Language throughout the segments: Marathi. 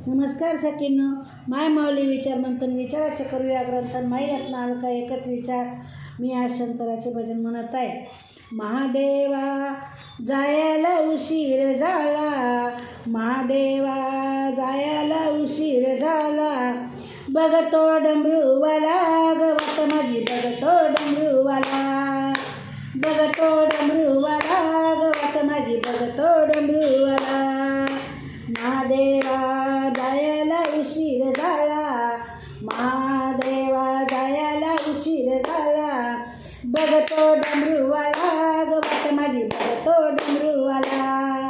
नमस्कार सखींनो, माय माऊली विचार मंथन विचाराचे करूया ग्रंथन माई रत्न अलका एकच विचार. मी आज शंकराचे भजन म्हणत आहे. महादेवा जायाला उशीर झाला, महादेवा जायाला उशीर झाला, बघतो डमरूवाला ग वाट माझी, बघतो डमरूवाला, बघतो डमरूवाला ग वाट माझी, बघतो डमरूवाला. महादेवा जायाला उशीर झाला, महादेवा जायाला उशीर झाला, बघतो डमरूवाला ग वाट माझी, बघतो डमरूवाला,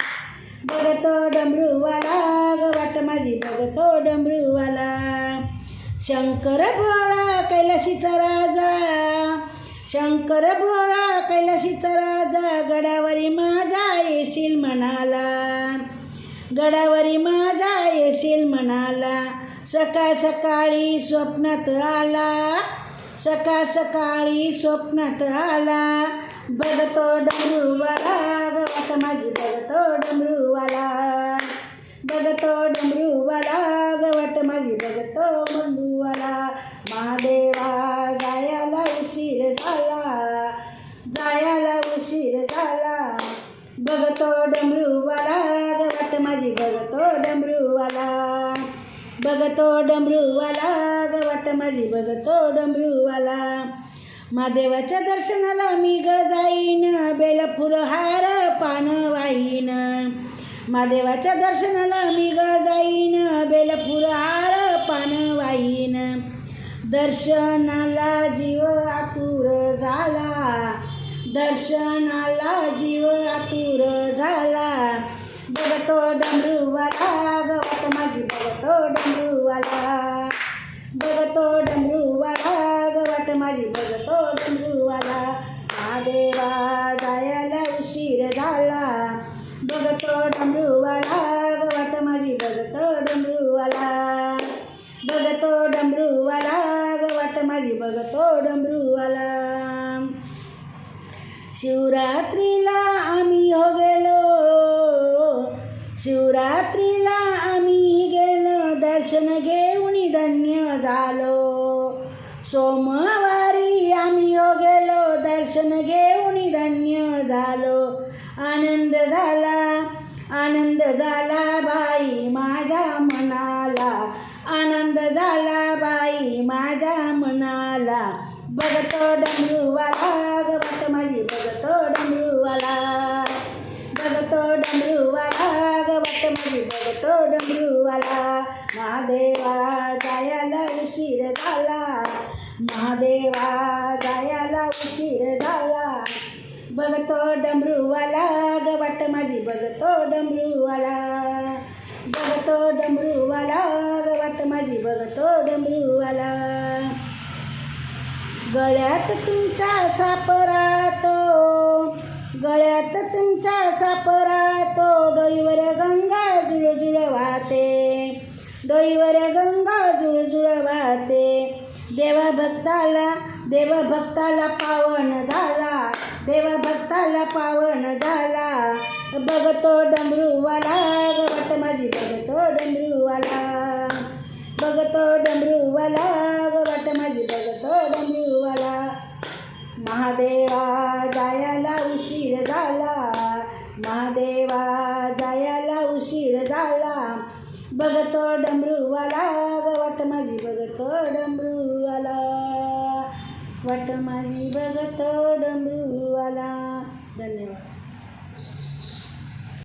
बघतो डमरूवाला ग वाट माझी, बघतो डमरूवाला. शंकर भोळा कैलाशीचा राजा, शंकर भोळा कैलाशीचा राजा, गडावरी माझ्या येशील म्हणाला, गडावरी माझ्या येशील म्हणाला. सकाळ सकाळी स्वप्नात आला, सकाळ सकाळी स्वप्नात आला, बघतो डमरूवाला ग वाट माझी, बघतो डमरूवाला, बघतो डमरूवाला ग वाट माझी, बघतो डमरूवाला. महादेवा जायाला उशीर झाला, जायाला उशीर झाला, बघतो डमरूवाला ग वाट माझी, बघतो डमरूवाला, बघतो डमरूवाला ग वाट माझी, बघतो डमरूवाला. महादेवाच्या दर्शनाला मी ग जाईन, बेलफुल हार पान वाईन, महादेवाच्या दर्शनाला मी ग जाईन, बेलफुल हार पान वाईन. दर्शनाला जीव आतुर झाला, दर्शनाला जीव आतुर झाला, बघतो डमरूवाला ग वाट माझी, बघतो डमरूवाला, बघतो डमरूवाला ग वाट माझी, बघतो डमरूवाला. महादेवा जायाला उशीर झाला, बघतो डमरूवाला ग वाट माझी, बघतो डमरूवाला, बघतो डमरूवाला ग वाट माझी, बघतो डमरूवाला. शिवरात्रीला आम्ही हो गेलो, शिवरात्रीला आम्ही गेलो, दर्शन घेऊन धन्य झालो. सोमवारी आम्ही हो गेलो, दर्शन घेऊन धन्य झालो. आनंद झाला, आनंद झाला बाई माझ्या मनाला, आनंद झाला बाई माझ्या मनाला, बघतो डमरूवाला ग वाट माझी, बघतो डमरूवाला, बघतो डमरूवाला ग वाट माझी, बघतो डमरूवाला. महादेवा जायाला उशीर झाला, महादेवा जायाला उशीर झाला, बघतो डमरूवाला ग वाट माझी, बघतो डमरूवाला, बघतो डमरूवाला ग वाट माझी, बघतो डमरूवाला. गळ्यात तुमच्या साप राहतो, गळ्यात तुमच्या साप राहतो, डोईवर गंगा जुळजुळ वाहते, डोईवर गंगा जुळजुळ वाहते. देवा भक्ताला, देवा भक्ताला पावन झाला, देवा भक्ताला पावन झाला, बघतो डमरूवाला ग वाट माझी, बघतो डमरूवाला, बघतो डमरूवाला ग वाट माझी, बघतो डमरूवाला. महादेवा जायाला उशीर झाला, महादेवा जायाला उशीर झाला, बघतो डमरूवाला ग वाट माझी, बघतो डमरूवाला, वाट माझी, बघतो डमरूवाला.